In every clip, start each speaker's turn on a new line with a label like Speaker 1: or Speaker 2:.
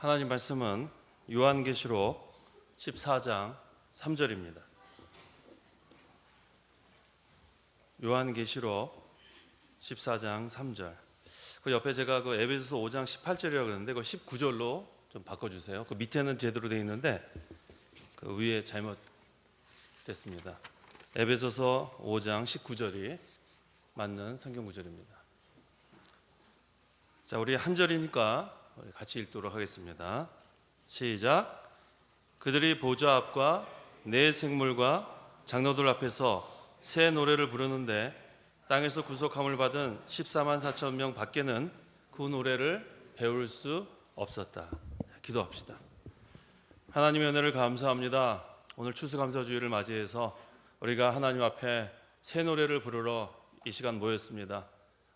Speaker 1: 하나님 말씀은 요한계시록 14장 3절입니다. 요한계시록 14장 3절. 그 옆에 제가 그 에베소서 5장 18절이라고 그랬는데 그 19절로 좀 바꿔주세요. 그 밑에는 제대로 되어 있는데 그 위에 잘못됐습니다. 에베소서 5장 19절이 맞는 성경 구절입니다. 자, 우리 한 절이니까 우리 같이 읽도록 하겠습니다. 시작. 그들이 보좌 앞과 네 생물과 장로들 앞에서 새 노래를 부르는데 땅에서 구속함을 받은 14만 4천 명 밖에는 그 노래를 배울 수 없었다. 기도합시다. 하나님의 은혜를 감사합니다. 오늘 추수감사주일을 맞이해서 우리가 하나님 앞에 새 노래를 부르러 이 시간 모였습니다.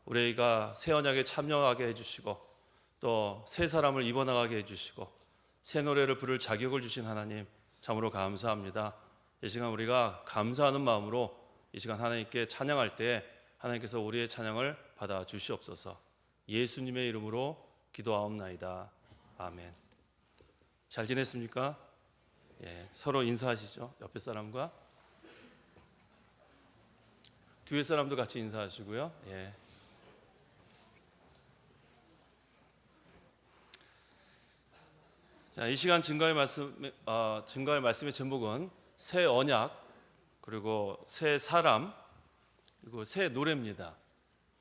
Speaker 1: 우리가 새 언약에 참여하게 해주시고 또 새 사람을 입어나가게 해주시고 새 노래를 부를 자격을 주신 하나님 참으로 감사합니다. 이 시간 우리가 감사하는 마음으로 이 시간 하나님께 찬양할 때 하나님께서 우리의 찬양을 받아 주시옵소서. 예수님의 이름으로 기도하옵나이다. 아멘. 잘 지냈습니까? 예, 서로 인사하시죠. 옆에 사람과 뒤에 사람도 같이 인사하시고요. 예. 자, 이 시간 증거할 말씀의 제목은 새 언약, 그리고 새 사람, 그리고 새 노래입니다.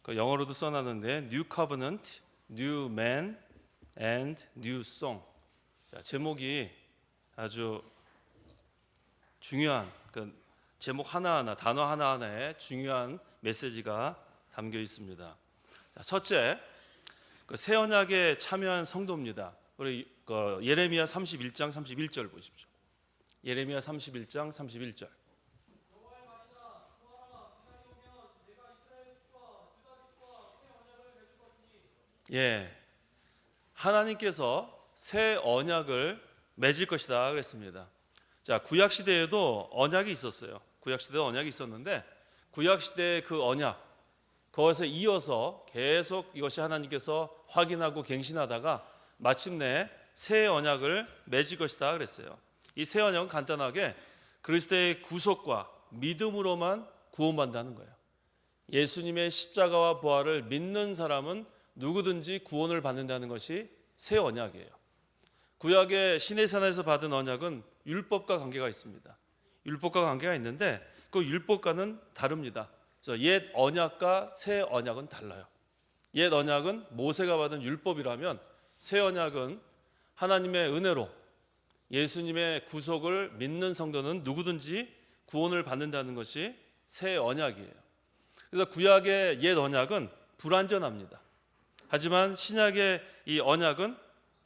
Speaker 1: 그 영어로도 써놨는데 New Covenant, New Man and New Song. 자, 제목이 아주 중요한 그 제목 하나하나, 단어 하나하나에 중요한 메시지가 담겨 있습니다. 자, 첫째, 그 새 언약에 참여한 성도입니다. 우리 예레미야 31장 31절 보십시오. 예레미야 31장 31절. 예, 하나님께서 새 언약을 맺을 것이다 그랬습니다. 자, 구약 시대에도 언약이 있었어요. 구약 시대에 언약이 있었는데 구약 시대의 그 언약, 그것에 이어서 계속 이것이 하나님께서 확인하고 갱신하다가 마침내 새 언약을 맺을 것이다 그랬어요. 이 새 언약은 간단하게 그리스도의 구속과 믿음으로만 구원받는다는 거예요. 예수님의 십자가와 부활을 믿는 사람은 누구든지 구원을 받는다는 것이 새 언약이에요. 구약의 시내산에서 받은 언약은 율법과 관계가 있습니다. 율법과 관계가 있는데 그 율법과는 다릅니다. 그래서 옛 언약과 새 언약은 달라요. 옛 언약은 모세가 받은 율법이라면 새 언약은 하나님의 은혜로 예수님의 구속을 믿는 성도는 누구든지 구원을 받는다는 것이 새 언약이에요. 그래서 구약의 옛 언약은 불완전합니다. 하지만 신약의 이 언약은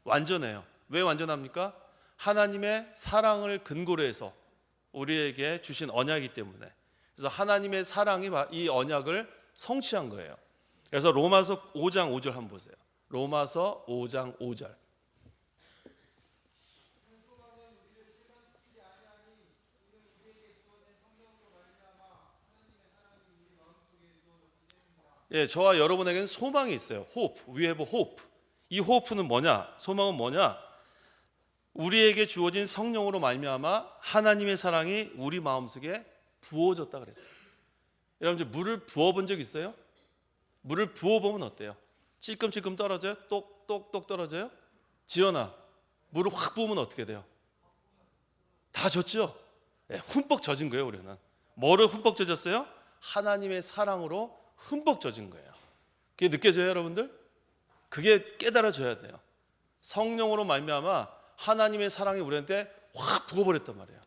Speaker 1: 완전해요. 왜 완전합니까? 하나님의 사랑을 근거로 해서 우리에게 주신 언약이기 때문에. 그래서 하나님의 사랑이 이 언약을 성취한 거예요. 그래서 로마서 5장 5절 한번 보세요. 로마서 5장 5절. 예, 저와 여러분에게는 소망이 있어요. hope. We have hope. 이 hope는 뭐냐? 소망은 뭐냐? 우리에게 주어진 성령으로 말미암아 하나님의 사랑이 우리 마음속에 부어졌다 그랬어요. 여러분, 이제 물을 부어본 적 있어요? 물을 부어보면 어때요? 찔끔찔끔 떨어져요? 똑똑똑 떨어져요? 지연아, 물을 확 부으면 어떻게 돼요? 다 젖죠? 네, 흠뻑 젖은 거예요. 우리는 뭐로 흠뻑 젖었어요? 하나님의 사랑으로 흠뻑 젖은 거예요. 그게 느껴져요, 여러분들? 그게 깨달아져야 돼요. 성령으로 말미암아 하나님의 사랑이 우리한테 확 부어버렸단 말이에요.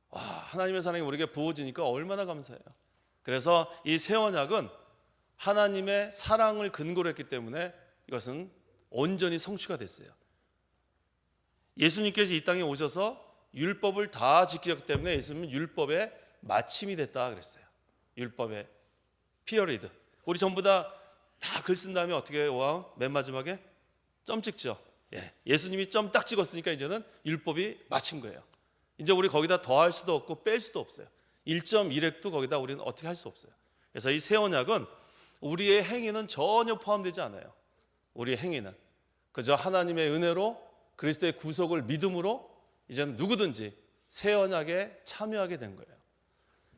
Speaker 1: 와, 하나님의 사랑이 우리에게 부어지니까 얼마나 감사해요. 그래서 이 새 언약은 하나님의 사랑을 근거로 했기 때문에 이것은 온전히 성취가 됐어요. 예수님께서 이 땅에 오셔서 율법을 다 지키셨기 때문에 예수님은 율법의 마침이 됐다 그랬어요. 율법의 피어리드. 우리 전부 다 글 쓴 다음에 어떻게 해요? 맨 마지막에 점 찍죠. 예, 예수님이 점 딱 찍었으니까 이제는 율법이 마친 거예요. 이제 우리 거기다 더할 수도 없고 뺄 수도 없어요. 1.1획도 거기다 우리는 어떻게 할 수 없어요. 그래서 이 새 언약은 우리의 행위는 전혀 포함되지 않아요. 우리의 행위는 그저 하나님의 은혜로 그리스도의 구속을 믿음으로 이제는 누구든지 새 언약에 참여하게 된 거예요.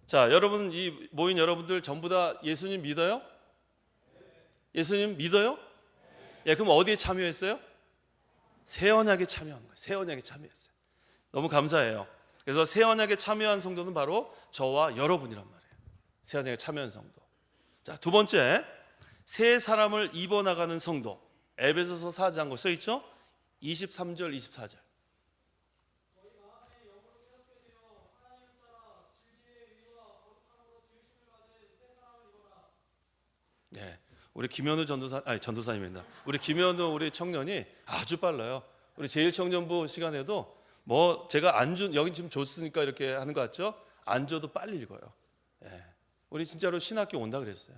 Speaker 1: 자, 여러분, 이 모인 여러분들 전부 다 예수님 믿어요? 예수님 믿어요? 예, 그럼 어디에 참여했어요? 새 언약에 참여한 거예요. 새 언약에 참여했어요. 너무 감사해요. 그래서 새 언약에 참여한 성도는 바로 저와 여러분이란 말이에요. 새 언약에 참여한 성도. 자, 두 번째, 새 사람을 입어나가는 성도. 에베소서 4장 써 있죠? 23절, 24절. 네, 우리 김현우 전도사님입니다. 우리 김현우 우리 청년이 아주 빨라요. 우리 제1청년부 시간에도 뭐 제가 여기 지금 줬으니까 이렇게 하는 것 같죠? 안 줘도 빨리 읽어요. 예, 우리 진짜로 신학교 온다 그랬어요.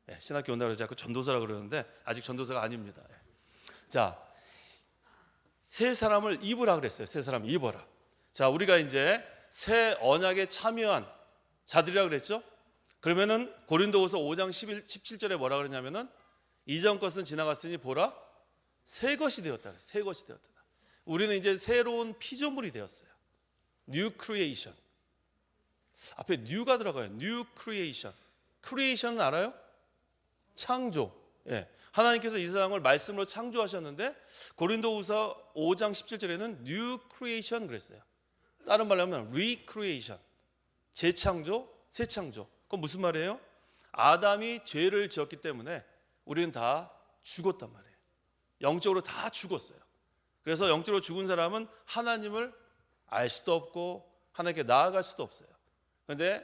Speaker 1: 예, 신학교 온다 그래서 자꾸 전도사라 그러는데 아직 전도사가 아닙니다. 예. 자, 새 사람을 입으라 그랬어요. 새 사람 입어라. 자, 우리가 이제 새 언약에 참여한 자들이라 그랬죠? 그러면은 고린도후서 5장 17절에 뭐라 그러냐면은 이전 것은 지나갔으니 보라 새 것이 되었다. 새 것이 되었다. 우리는 이제 새로운 피조물이 되었어요. New creation. 앞에 new가 들어가요. New creation. creation은 알아요? 창조. 예. 하나님께서 이 세상을 말씀으로 창조하셨는데 고린도후서 5장 17절에는 new creation 그랬어요. 다른 말로 하면 recreation. 재창조, 새 창조. 그건 무슨 말이에요? 아담이 죄를 지었기 때문에 우리는 다 죽었단 말이에요. 영적으로 다 죽었어요. 그래서 영적으로 죽은 사람은 하나님을 알 수도 없고 하나님께 나아갈 수도 없어요. 그런데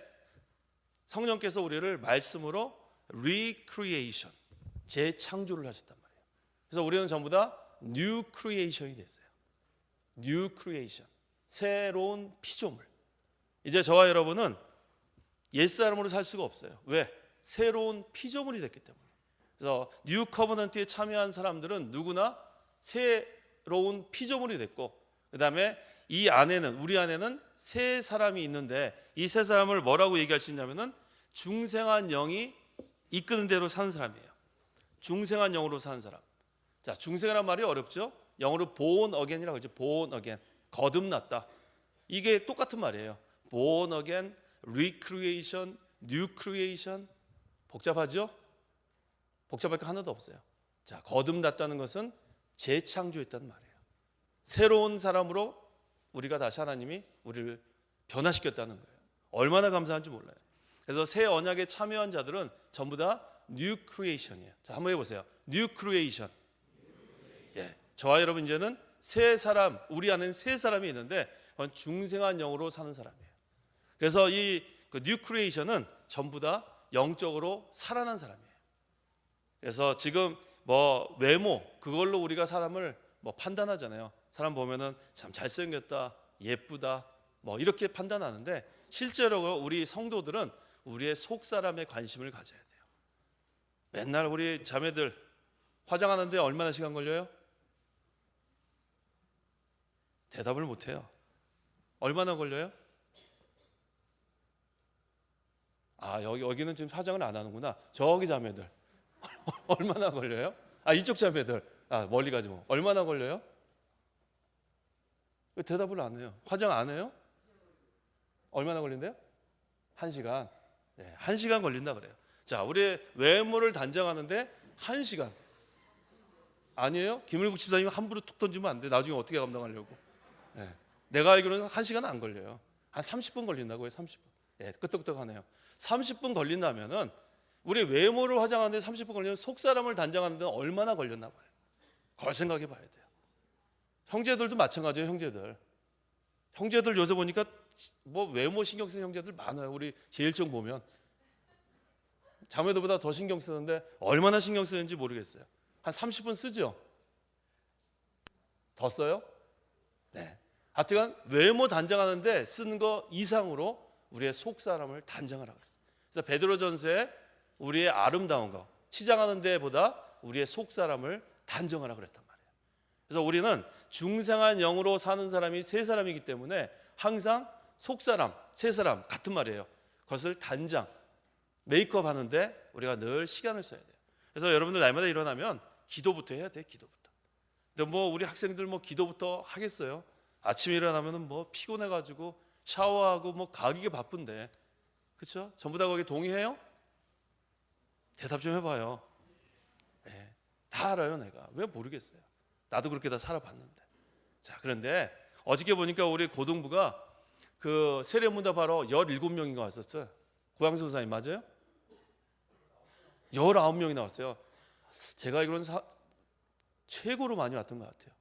Speaker 1: 성령께서 우리를 말씀으로 recreation, 재창조를 하셨단 말이에요. 그래서 우리는 전부 다 new creation이 됐어요. new creation, 새로운 피조물. 이제 저와 여러분은 옛사람으로 살 수가 없어요. 왜? 새로운 피조물이 됐기 때문에. 그래서 뉴 커버넌트에 참여한 사람들은 누구나 새로운 피조물이 됐고, 그 다음에 우리 안에는 새 사람이 있는데 이 새 사람을 뭐라고 얘기할 수 있냐면은 중생한 영이 이끄는 대로 사는 사람이에요. 중생한 영으로 사는 사람. 자, 중생이란 말이 어렵죠? 영어로 born again이라고 하죠. born again. 거듭났다. 이게 똑같은 말이에요. born again, recreation, new creation. 복잡하죠? 복잡할 거 하나도 없어요. 자, 거듭났다는 것은 재창조했다는 말이에요. 새로운 사람으로 우리가 다시 하나님이 우리를 변화시켰다는 거예요. 얼마나 감사한지 몰라요. 그래서 새 언약에 참여한 자들은 전부 다 new creation이에요. 자, 한번 해보세요. new creation. 예, 저와 여러분 이제는 새 사람, 우리 안에는 새 사람이 있는데 그건 중생한 영으로 사는 사람이에요. 그래서 이 new creation은 전부 다 영적으로 살아난 사람이에요. 그래서 지금 뭐 외모 그걸로 우리가 사람을 뭐 판단하잖아요. 사람 보면은 참 잘생겼다, 예쁘다, 뭐 이렇게 판단하는데 실제로 우리 성도들은 우리의 속 사람에 관심을 가져야 돼요. 맨날 우리 자매들 화장하는데 얼마나 시간 걸려요? 대답을 못 해요. 얼마나 걸려요? 아, 여기는 지금 화장을 안 하는구나. 저기 자매들 얼마나 걸려요? 아, 이쪽 자매들 멀리 가지 뭐. 얼마나 걸려요? 왜 대답을 안 해요? 화장 안 해요? 얼마나 걸린대요? 1시간. 네, 1시간 걸린다 그래요. 자, 우리의 외모를 단장하는데 1시간. 아니에요? 김일국 집사님 함부로 툭 던지면 안 돼. 나중에 어떻게 감당하려고. 네, 내가 알기로는 1시간 안 걸려요. 한 30분 걸린다고요. 30분. 예, 끄떡끄떡하네요. 30분 걸린다면은 우리 외모를 화장하는데 30분 걸리면 속 사람을 단장하는 데는 얼마나 걸렸나 봐요. 그걸 생각해 봐야 돼요. 형제들도 마찬가지예요. 형제들 요새 보니까 뭐 외모 신경 쓰는 형제들 많아요. 우리 제1청 보면 자매들보다 더 신경 쓰는데 얼마나 신경 쓰는지 모르겠어요. 한 30분 쓰죠? 더 써요? 네. 하여튼 외모 단장하는데 쓰는 거 이상으로 우리의 속 사람을 단장하라고 그랬어요. 그래서 베드로전서에 우리의 아름다운 거 치장하는 데보다 우리의 속 사람을 단정하라고 그랬단 말이에요. 그래서 우리는 중생한 영으로 사는 사람이 새 사람이기 때문에 항상 속 사람, 새 사람 같은 말이에요. 그것을 단장, 메이크업 하는데 우리가 늘 시간을 써야 돼요. 그래서 여러분들 날마다 일어나면 기도부터 해야 돼요. 기도부터. 근데 뭐 우리 학생들 뭐 기도부터 하겠어요? 아침에 일어나면은 뭐 피곤해가지고 샤워하고 뭐 가기가 바쁜데, 그렇죠? 전부 다 거기 동의해요? 대답 좀 해봐요. 네, 다 알아요. 내가 왜 모르겠어요? 나도 그렇게 다 살아봤는데. 자, 그런데 어저께 보니까 우리 고등부가 그 세례문답 하러 17명인가 왔었어요. 구양수 선생님 맞아요? 19명이 나왔어요. 제가 알기로는 최고로 많이 왔던 것 같아요.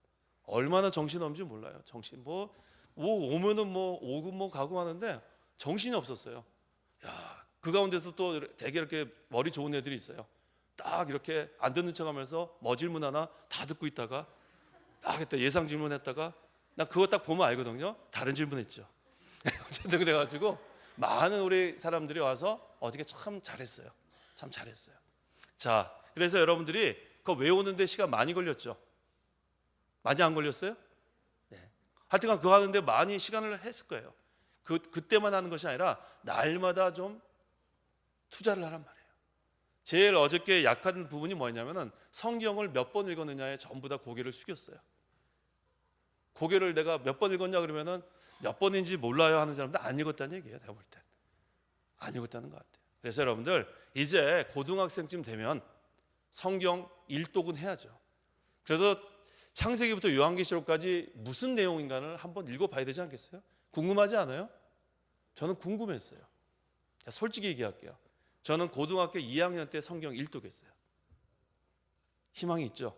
Speaker 1: 얼마나 정신없는지 몰라요. 정신 뭐 오면은 뭐 오고 뭐 가고 하는데 정신이 없었어요. 야, 그 가운데서 또 되게 이렇게 머리 좋은 애들이 있어요. 딱 이렇게 안 듣는 척하면서 뭐 질문 하나 다 듣고 있다가 딱 했다 예상 질문했다가 나 그거 딱 보면 알거든요. 다른 질문했죠. 어쨌든 그래가지고 많은 우리 사람들이 와서 어저께 참 잘했어요. 참 잘했어요. 자, 그래서 여러분들이 그거 외우는데 시간 많이 걸렸죠. 많이 안 걸렸어요? 네. 하여튼간 그거 하는데 많이 시간을 했을 거예요. 그때만 하는 것이 아니라 날마다 좀 투자를 하란 말이에요. 제일 어저께 약한 부분이 뭐냐면은 성경을 몇 번 읽었느냐에 전부 다 고개를 숙였어요. 고개를 내가 몇 번 읽었냐 그러면은 몇 번인지 몰라요 하는 사람들 안 읽었다는 얘기예요. 내가 볼 때 안 읽었다는 것 같아요. 그래서 여러분들 이제 고등학생쯤 되면 성경 일독은 해야죠. 그래도 창세기부터 요한계시록까지 무슨 내용인가를 한번 읽어봐야 되지 않겠어요? 궁금하지 않아요? 저는 궁금했어요. 솔직히 얘기할게요. 저는 고등학교 2학년 때 성경 일독했어요. 희망이 있죠?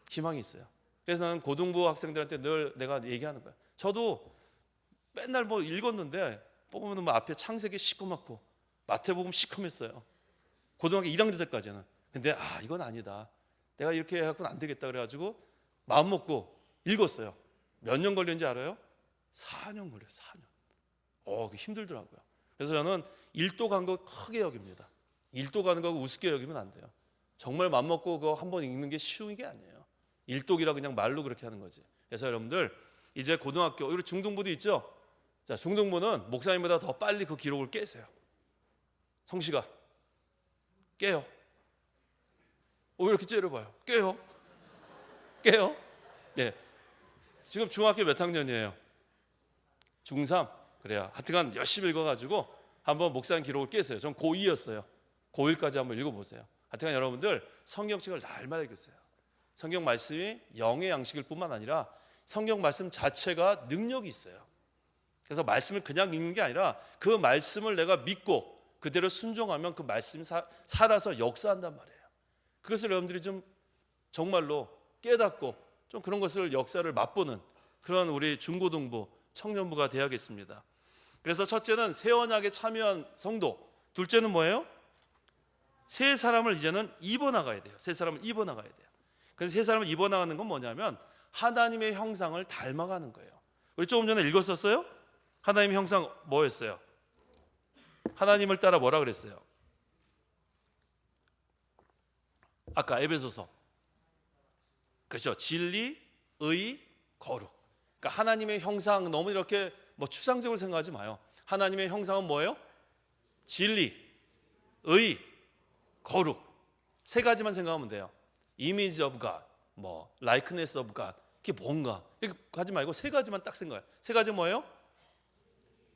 Speaker 1: 희망이 있어요. 그래서 나는 고등부 학생들한테 늘 내가 얘기하는 거야. 저도 맨날 뭐 읽었는데 보면 뭐 앞에 창세기 시커멓고 마태복음 시커맸어요. 고등학교 1학년 때까지는. 근데 이건 아니다. 내가 이렇게 해갖고는 안 되겠다 그래가지고 마음 먹고 읽었어요. 몇 년 걸렸는지 알아요? 4년 걸려요. 4년. 그게 힘들더라고요. 그래서 저는 일독한 거 크게 여깁니다. 일독하는 거 우습게 여기면 안 돼요. 정말 마음 먹고 그거 한번 읽는 게 쉬운 게 아니에요. 일독이라 그냥 말로 그렇게 하는 거지. 그래서 여러분들 이제 고등학교 우리 중등부도 있죠. 자, 중등부는 목사님보다 더 빨리 그 기록을 깨세요. 성시가 깨요. 왜 이렇게 째려봐요? 깨요. 깨요. 네. 지금 중학교 몇 학년이에요? 중3. 그래요. 하여튼간 열심히 읽어가지고 한번 목사님 기록을 깨세요. 전 고2였어요. 고1까지 한번 읽어보세요. 하여튼간 여러분들 성경책을 날마다 읽으세요. 성경 말씀이 영의 양식일 뿐만 아니라 성경 말씀 자체가 능력이 있어요. 그래서 말씀을 그냥 읽는 게 아니라 그 말씀을 내가 믿고 그대로 순종하면 그 말씀이 살아서 역사한단 말이에요. 그것을 여러분들이 좀 정말로 깨닫고 좀 그런 것을 역사를 맛보는 그런 우리 중고등부 청년부가 되어야겠습니다. 그래서 첫째는 새 언약에 참여한 성도, 둘째는 뭐예요? 새 사람을 이제는 입어나가야 돼요. 새 사람을 입어나가야 돼요. 그래서 새 사람을 입어나가는 건 뭐냐면 하나님의 형상을 닮아가는 거예요. 우리 조금 전에 읽었었어요? 하나님의 형상 뭐였어요? 하나님을 따라 뭐라 그랬어요? 아까 에베소서. 그렇죠. 진리, 의, 거룩. 그러니까 하나님의 형상 너무 이렇게 뭐 추상적으로 생각하지 마요. 하나님의 형상은 뭐예요? 진리, 의, 거룩. 세 가지만 생각하면 돼요. Image of God, 뭐 likeness of God. 그게 뭔가 이렇게 하지 말고 세 가지만 딱 생각해요. 세 가지 뭐예요?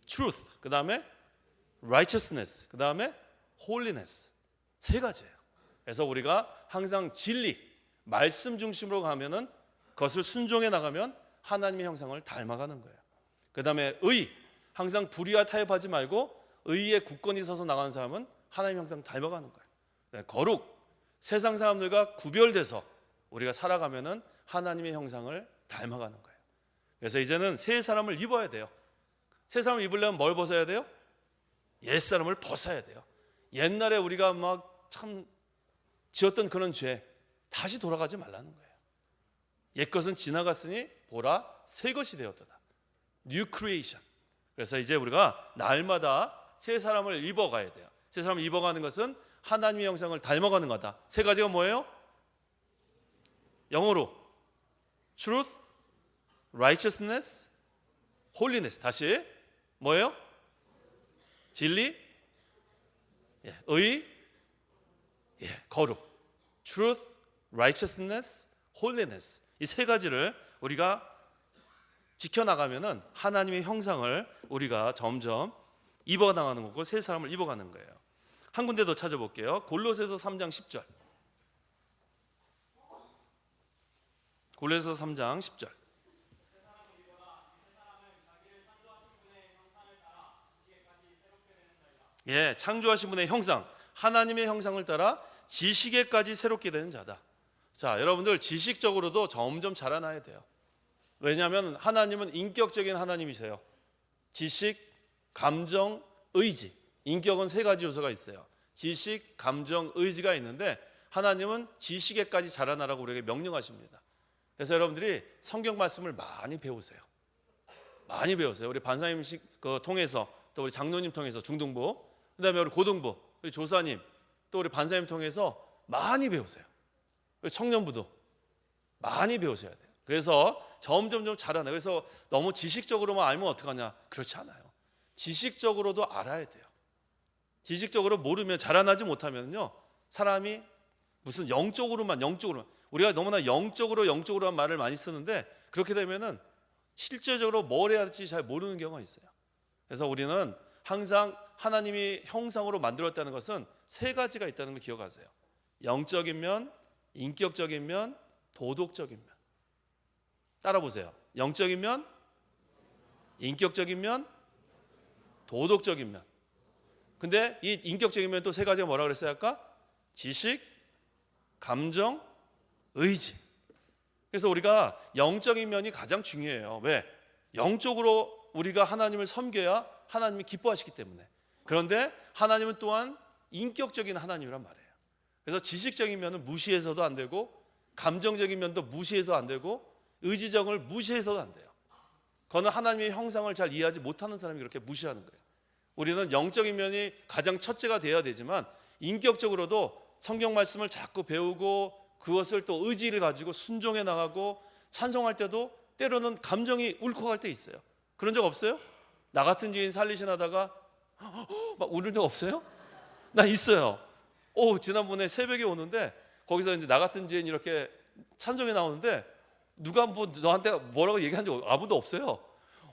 Speaker 1: Truth, 그 다음에 Righteousness, 그 다음에 Holiness. 세 가지예요. 그래서 우리가 항상 진리, 말씀 중심으로 가면은 그것을 순종해 나가면 하나님의 형상을 닮아가는 거예요. 그 다음에 의, 항상 불의와 타협하지 말고 의의 굳건히 서서 나가는 사람은 하나님의 형상 닮아가는 거예요. 거룩, 세상 사람들과 구별돼서 우리가 살아가면은 하나님의 형상을 닮아가는 거예요. 그래서 이제는 새 사람을 입어야 돼요. 새 사람을 입으려면 뭘 벗어야 돼요? 옛 사람을 벗어야 돼요. 옛날에 우리가 막 참 지었던 그런 죄 다시 돌아가지 말라는 거예요. 옛 것은 지나갔으니 보라 새 것이 되었도다. New creation. 그래서 이제 우리가 날마다 새 사람을 입어가야 돼요. 새 사람을 입어가는 것은 하나님의 형상을 닮아가는 거다. 세 가지가 뭐예요? 영어로 truth, righteousness, holiness. 다시 뭐예요? 진리, 의, 거룩. truth, righteousness, holiness. 이 세 가지를 우리가 지켜나가면은 하나님의 형상을 우리가 점점 입어나가는 거고 새 사람을 입어가는 거예요. 한 군데 더 찾아볼게요. 골로새서 3장 10절. 골로새서 3장 10절. 예, 창조하신 분의 형상, 하나님의 형상을 따라 지식에까지 새롭게 되는 자다. 자, 여러분들 지식적으로도 점점 자라나야 돼요. 왜냐하면 하나님은 인격적인 하나님이세요. 지식, 감정, 의지. 인격은 세 가지 요소가 있어요. 지식, 감정, 의지가 있는데 하나님은 지식에까지 자라나라고 우리에게 명령하십니다. 그래서 여러분들이 성경 말씀을 많이 배우세요. 많이 배우세요. 우리 반사님 통해서, 또 우리 장로님 통해서 중등부, 그다음에 우리 고등부, 우리 조사님, 또 우리 반사님 통해서 많이 배우세요. 청년부도 많이 배우셔야 돼요. 그래서 점점 자라나요. 그래서 너무 지식적으로만 알면 어떡하냐? 그렇지 않아요. 지식적으로도 알아야 돼요. 지식적으로 모르면, 자라나지 못하면요, 사람이 무슨 영적으로만 우리가 너무나 영적으로만 말을 많이 쓰는데, 그렇게 되면은 실제적으로 뭘 해야 할지 잘 모르는 경우가 있어요. 그래서 우리는 항상 하나님이 형상으로 만들었다는 것은 세 가지가 있다는 걸 기억하세요. 영적인 면, 인격적인 면, 도덕적인 면. 따라 보세요. 영적인 면, 인격적인 면, 도덕적인 면. 근데 이 인격적인 면 또 세 가지가 뭐라 그랬어야 할까? 지식, 감정, 의지. 그래서 우리가 영적인 면이 가장 중요해요. 왜? 영적으로 우리가 하나님을 섬겨야 하나님이 기뻐하시기 때문에. 그런데 하나님은 또한 인격적인 하나님이란 말이에요. 그래서 지식적인 면은 무시해서도 안 되고, 감정적인 면도 무시해서 안 되고, 의지적을 무시해서도 안 돼요. 그거는 하나님의 형상을 잘 이해하지 못하는 사람이 그렇게 무시하는 거예요. 우리는 영적인 면이 가장 첫째가 되어야 되지만, 인격적으로도 성경 말씀을 자꾸 배우고 그것을 또 의지를 가지고 순종해 나가고, 찬송할 때도 때로는 감정이 울컥할 때 있어요. 그런 적 없어요? 나 같은 주인 살리시나다가 막 우는 적 없어요? 나 있어요. 지난번에 새벽에 오는데 거기서 이제 나 같은 주인 이렇게 찬송에 나오는데 누가 뭐 너한테 뭐라고 얘기한 적 아무도 없어요.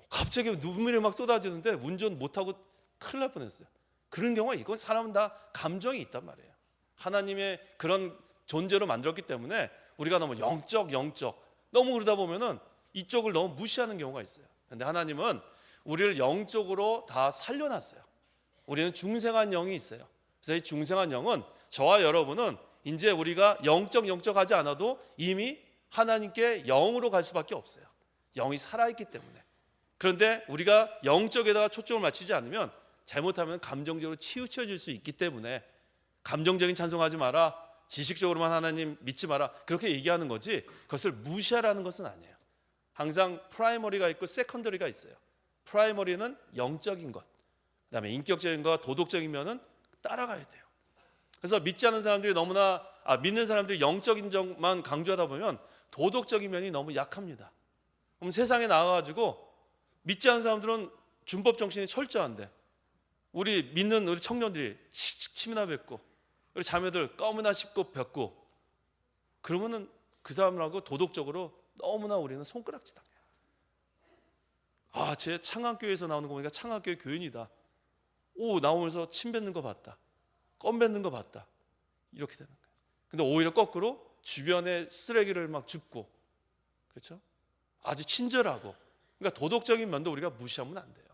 Speaker 1: 갑자기 눈물이 막 쏟아지는데 운전 못하고 큰일 날 뻔했어요. 그런 경우가, 이건 사람은 다 감정이 있단 말이에요. 하나님의 그런 존재로 만들었기 때문에 우리가 너무 영적 너무 그러다 보면은 이쪽을 너무 무시하는 경우가 있어요. 그런데 하나님은 우리를 영적으로 다 살려놨어요. 우리는 중생한 영이 있어요. 그래서 이 중생한 영은, 저와 여러분은 이제 우리가 영적하지 않아도 이미 하나님께 영으로 갈 수밖에 없어요. 영이 살아있기 때문에. 그런데 우리가 영적에다가 초점을 맞추지 않으면 잘못하면 감정적으로 치우쳐질 수 있기 때문에, 감정적인 찬송하지 마라, 지식적으로만 하나님 믿지 마라, 그렇게 얘기하는 거지 그것을 무시하라는 것은 아니에요. 항상 프라이머리가 있고 세컨더리가 있어요. 프라이머리는 영적인 것, 그다음에 인격적인 것, 도덕적인 면은 따라가야 돼요. 그래서 믿지 않는 사람들이 너무나 믿는 사람들이 영적인 점만 강조하다 보면 도덕적인 면이 너무 약합니다. 그럼 세상에 나와가지고 믿지 않는 사람들은 준법 정신이 철저한데, 우리 믿는 우리 청년들이 침이나 뱉고, 우리 자매들 껌이나 씹고 뱉고, 그러면은 그 사람하고 도덕적으로 너무나 우리는 손가락질 당해요. 쟤 창안교회에서 나오는 거 보니까 창안교회 교인이다. 나오면서 침 뱉는 거 봤다, 껌 뱉는 거 봤다, 이렇게 되는 거예요. 근데 오히려 거꾸로 주변에 쓰레기를 막 줍고, 그렇죠? 아주 친절하고. 그러니까 도덕적인 면도 우리가 무시하면 안 돼요.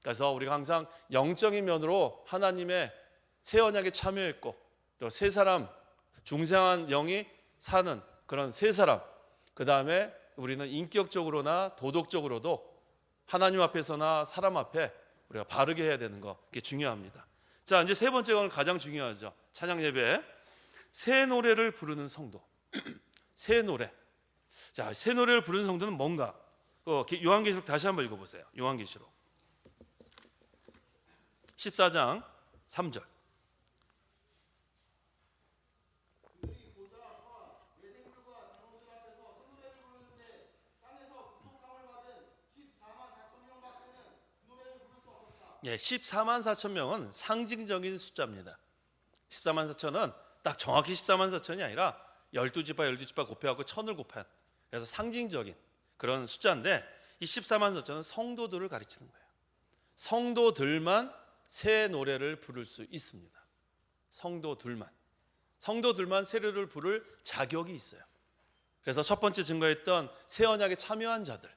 Speaker 1: 그래서 우리가 항상 영적인 면으로 하나님의 새 언약에 참여했고, 또 새 사람, 중생한 영이 사는 그런 새 사람, 그 다음에 우리는 인격적으로나 도덕적으로도 하나님 앞에서나 사람 앞에 우리가 바르게 해야 되는 거, 그게 중요합니다. 자, 이제 세 번째가 오늘 가장 중요하죠. 찬양 예배, 새 노래를 부르는 성도. 새 노래. 자, 새 노래를 부르는 성도는 뭔가? 요한계시록 다시 한번 읽어보세요. 요한계시록 14장 3절. 예, 14만 4천 명은 상징적인 숫자입니다. 14만 4천은 딱 정확히 14만 4천이 아니라 12지파 곱해갖고 1000을 곱한, 그래서 상징적인 그런 숫자인데 이 14만 저는 성도들을 가르치는 거예요. 성도들만 새 노래를 부를 수 있습니다. 성도들만 새 노래를 부를 자격이 있어요. 그래서 첫 번째 증거했던 새 언약에 참여한 자들,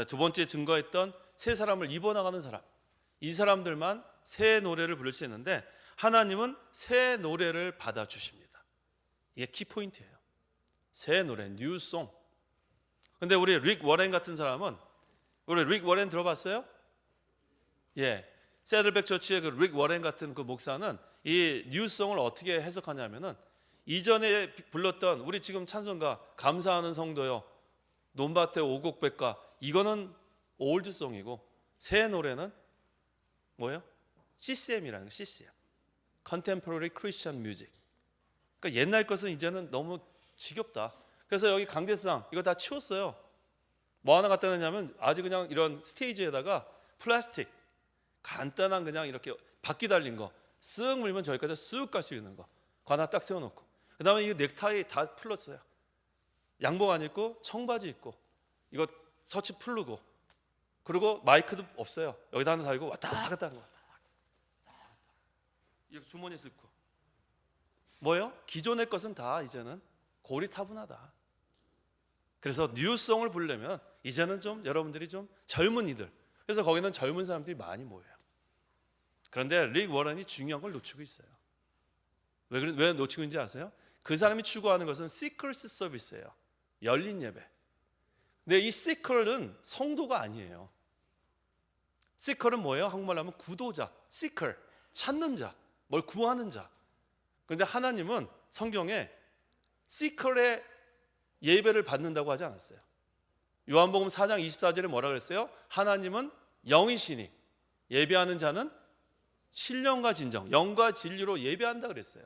Speaker 1: 두 번째 증거했던 새 사람을 입어나가는 사람, 이 사람들만 새 노래를 부를 수 있는데 하나님은 새 노래를 받아주십니다. 이게 키포인트예요. 새 노래, 뉴송. 근데 우리 릭 워렌 같은 사람은, 우리 릭 워렌 들어봤어요? 예, 세들백 처치의 그 릭 워렌 같은 그 목사는 이 뉴송을 어떻게 해석하냐면은 이전에 불렀던 우리 지금 찬송가 감사하는 성도요, 논밭의 오곡백과, 이거는 올드송이고 새 노래는 뭐예요? CCM이라는 거, CCM, Contemporary Christian Music. 그러니까 옛날 것은 이제는 너무 지겹다. 그래서 여기 강대상 이거 다 치웠어요. 뭐 하나 갖다 놨냐면 아주 그냥 이런 스테이지에다가 플라스틱 간단한 그냥 이렇게 바퀴 달린 거 쓱 물면 저기까지 쓱 갈 수 있는 거 그거 하나 딱 세워놓고, 그 다음에 이 넥타이 다 풀렀어요. 양복 안 입고 청바지 입고 이거 셔츠 풀르고, 그리고 마이크도 없어요. 여기다 하나 달고 왔다 갔다 하는 거, 이거 주머니에 넣고. 뭐예요? 기존의 것은 다 이제는 고리타분하다. 그래서 뉴송을 부르려면 이제는 좀 여러분들이 좀 젊은이들, 그래서 거기는 젊은 사람들이 많이 모여요. 그런데 릭 워런이 중요한 걸 놓치고 있어요. 왜 놓치고 있는지 아세요? 그 사람이 추구하는 것은 시크릿 서비스예요. 열린 예배. 근데 이 시클은 성도가 아니에요. 시클은 뭐예요? 한국말로 하면 구도자, 시클, 찾는 자, 뭘 구하는 자. 그런데 하나님은 성경에 시클의 예배를 받는다고 하지 않았어요. 요한복음 4장 24절에 뭐라 그랬어요? 하나님은 영이시니 예배하는 자는 신령과 진정, 영과 진리로 예배한다 그랬어요.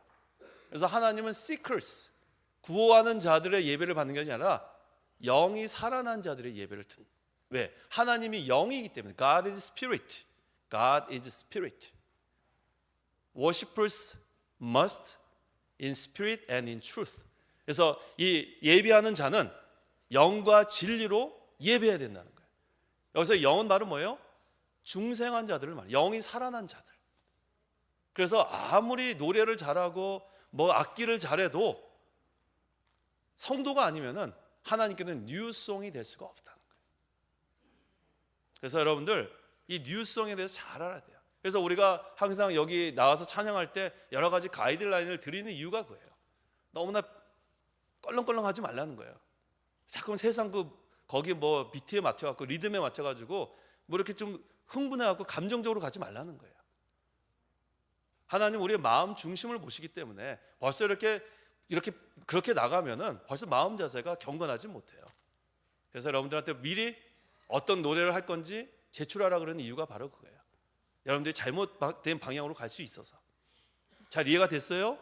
Speaker 1: 그래서 하나님은 seekers, 구호하는 자들의 예배를 받는 게 아니라 영이 살아난 자들의 예배를 듣는. 왜? 하나님이 영이기 때문에. God is spirit. God is spirit. Worshippers must in spirit and in truth. 그래서 이 예배하는 자는 영과 진리로 예배해야 된다는 거예요. 여기서 영은 말은 뭐예요? 중생한 자들을 말해요. 영이 살아난 자들. 그래서 아무리 노래를 잘하고 뭐 악기를 잘해도 성도가 아니면은 하나님께는 뉴송이 될 수가 없다는 거예요. 그래서 여러분들 이 뉴송에 대해서 잘 알아야 돼요. 그래서 우리가 항상 여기 나와서 찬양할 때 여러 가지 가이드라인을 드리는 이유가 그거예요. 너무나 껄렁껄렁하지 말라는 거예요. 자꾸 세상 거기 뭐 비트에 맞춰갖고 리듬에 맞춰가지고 뭐 이렇게 좀 흥분해갖고 감정적으로 가지 말라는 거예요. 하나님 우리의 마음 중심을 보시기 때문에 벌써 이렇게 그렇게 나가면은 벌써 마음 자세가 경건하지 못해요. 그래서 여러분들한테 미리 어떤 노래를 할 건지 제출하라 그러는 이유가 바로 그거예요. 여러분들이 잘못된 방향으로 갈 수 있어서. 잘 이해가 됐어요?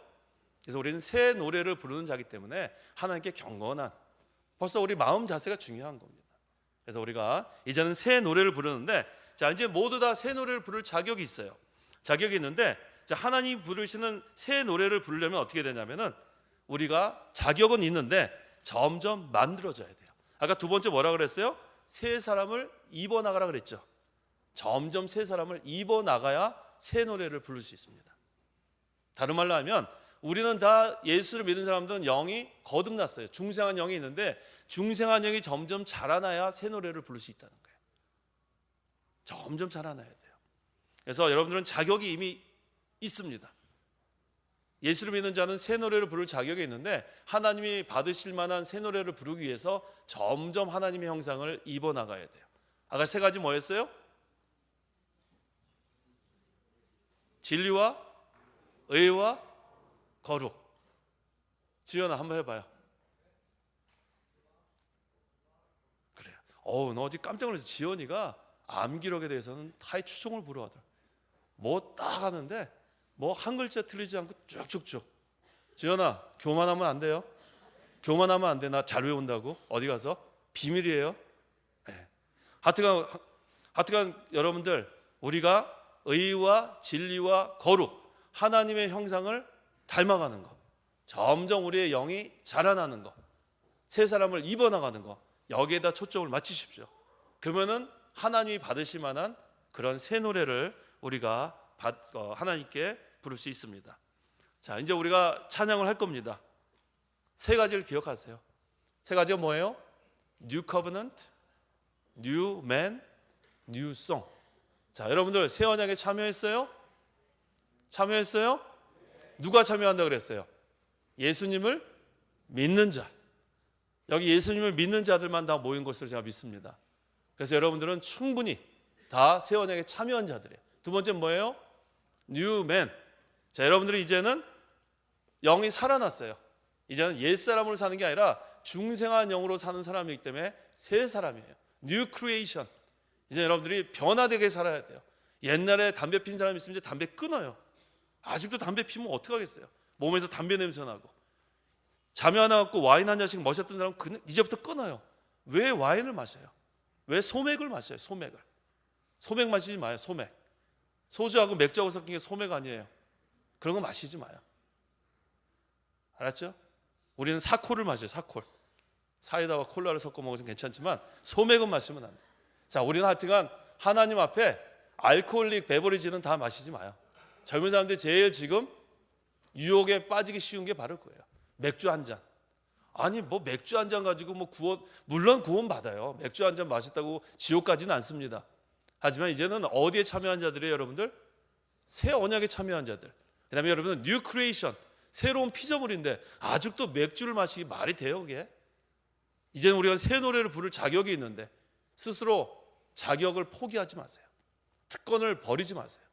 Speaker 1: 그래서 우리는 새 노래를 부르는 자이기 때문에 하나님께 경건한, 벌써 우리 마음 자세가 중요한 겁니다. 그래서 우리가 이제는 새 노래를 부르는데, 자 이제 모두 다 새 노래를 부를 자격이 있어요. 자격이 있는데, 자 하나님 부르시는 새 노래를 부르려면 어떻게 되냐면은 우리가 자격은 있는데 점점 만들어져야 돼요. 아까 두 번째 뭐라 그랬어요? 새 사람을 입어 나가라 그랬죠. 점점 새 사람을 입어 나가야 새 노래를 부를 수 있습니다. 다른 말로 하면 우리는 다 예수를 믿는 사람들은 영이 거듭났어요. 중생한 영이 있는데 중생한 영이 점점 자라나야 새 노래를 부를 수 있다는 거예요. 점점 자라나야 돼요. 그래서 여러분들은 자격이 이미 있습니다. 예수를 믿는 자는 새 노래를 부를 자격이 있는데 하나님이 받으실 만한 새 노래를 부르기 위해서 점점 하나님의 형상을 입어 나가야 돼요. 아까 세 가지 뭐였어요? 진리와 의와 거룩. 지연아 한번 해봐요. 그래요. 너 어제 깜짝 놀라서 지연이가 암기력에 대해서는 타의 추종을 불허하더라. 뭐 딱 하는데 뭐 한 글자 틀리지 않고 쭉쭉쭉. 지연아 교만하면 안 돼요. 교만하면 안 돼. 나 잘 외운다고. 어디 가서 비밀이에요. 네. 하여튼간 여러분들 우리가 의와 진리와 거룩, 하나님의 형상을 닮아가는 것, 점점 우리의 영이 자라나는 것, 새 사람을 입어나가는 거, 여기에다 초점을 맞추십시오. 그러면은 하나님이 받으실 만한 그런 새 노래를 우리가 하나님께 부를 수 있습니다. 자, 이제 우리가 찬양을 할 겁니다. 세 가지를 기억하세요. 세 가지가 뭐예요? New Covenant, New Man, New Song. 자, 여러분들 새 언약에 참여했어요? 참여했어요? 누가 참여한다 그랬어요? 예수님을 믿는 자. 여기 예수님을 믿는 자들만 다 모인 것으로 제가 믿습니다. 그래서 여러분들은 충분히 다 새 언약에 참여한 자들이에요. 두 번째 뭐예요? New Man. 자, 여러분들이 이제는 영이 살아났어요. 이제는 옛사람으로 사는 게 아니라 중생한 영으로 사는 사람이기 때문에 새 사람이에요. New Creation. 이제 여러분들이 변화되게 살아야 돼요. 옛날에 담배 핀 사람이 있으면 이제 담배 끊어요. 아직도 담배 피면 어떡하겠어요? 몸에서 담배 냄새 나고. 잠이 안 와갖고 와인 한 잔씩 마셨던 사람은 이제부터 끊어요. 왜 와인을 마셔요? 왜 소맥을 마셔요? 소맥을. 소맥 마시지 마요. 소맥. 소주하고 맥주하고 섞인 게 소맥 아니에요. 그런 거 마시지 마요. 알았죠? 우리는 사콜을 마셔요. 사콜. 사이다와 콜라를 섞어 먹으면 괜찮지만 소맥은 마시면 안 돼요. 자, 우리는 하여튼간 하나님 앞에 알코올릭 베버리지는 다 마시지 마요. 젊은 사람들이 제일 지금 유혹에 빠지기 쉬운 게 바로 그거예요. 맥주 한 잔. 아니 뭐 맥주 한 잔 가지고 뭐 구원, 물론 구원 받아요. 맥주 한 잔 마셨다고 지옥 가지는 않습니다. 하지만 이제는 어디에 참여한 자들이에요, 여러분들? 새 언약에 참여한 자들. 그다음에 여러분은 뉴 크리에이션, 새로운 피조물인데 아직도 맥주를 마시기 말이 돼요, 그게? 이제는 우리가 새 노래를 부를 자격이 있는데 스스로 자격을 포기하지 마세요. 특권을 버리지 마세요.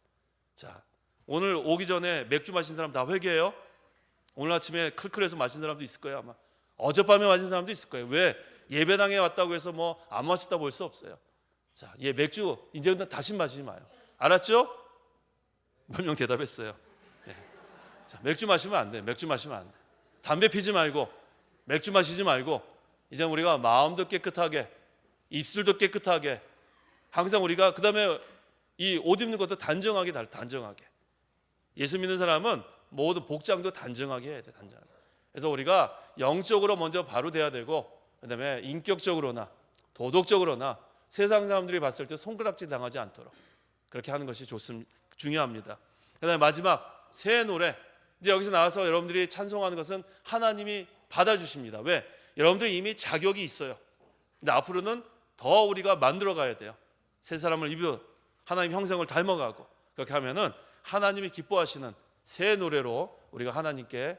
Speaker 1: 자, 오늘 오기 전에 맥주 마신 사람 다 회개해요? 오늘 아침에 클클해서 마신 사람도 있을 거예요, 아마. 어젯밤에 마신 사람도 있을 거예요. 왜? 예배당에 왔다고 해서 뭐 안 마셨다 볼 수 없어요. 자, 맥주 이제 다시 마시지 마요. 알았죠? 몇 명 대답했어요. 네. 자, 맥주 마시면 안 돼. 맥주 마시면 안 돼. 담배 피지 말고 맥주 마시지 말고 이제 우리가 마음도 깨끗하게, 입술도 깨끗하게, 항상 우리가 그다음에 이 옷 입는 것도 단정하게. 예수 믿는 사람은 모든 복장도 단정하게 해야 돼. 단정하게. 그래서 우리가 영적으로 먼저 바로 돼야 되고 그다음에 인격적으로나 도덕적으로나 세상 사람들이 봤을 때 손가락질 당하지 않도록 그렇게 하는 것이 중요합니다. 그다음에 마지막 새 노래. 이제 여기서 나와서 여러분들이 찬송하는 것은 하나님이 받아주십니다. 왜? 여러분들이 이미 자격이 있어요. 근데 앞으로는 더 우리가 만들어 가야 돼요. 새 사람을 입어 하나님 형상을 닮아가고 그렇게 하면은 하나님이 기뻐하시는 새 노래로 우리가 하나님께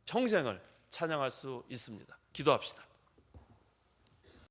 Speaker 1: 평생을 찬양할 수 있습니다. 기도합시다.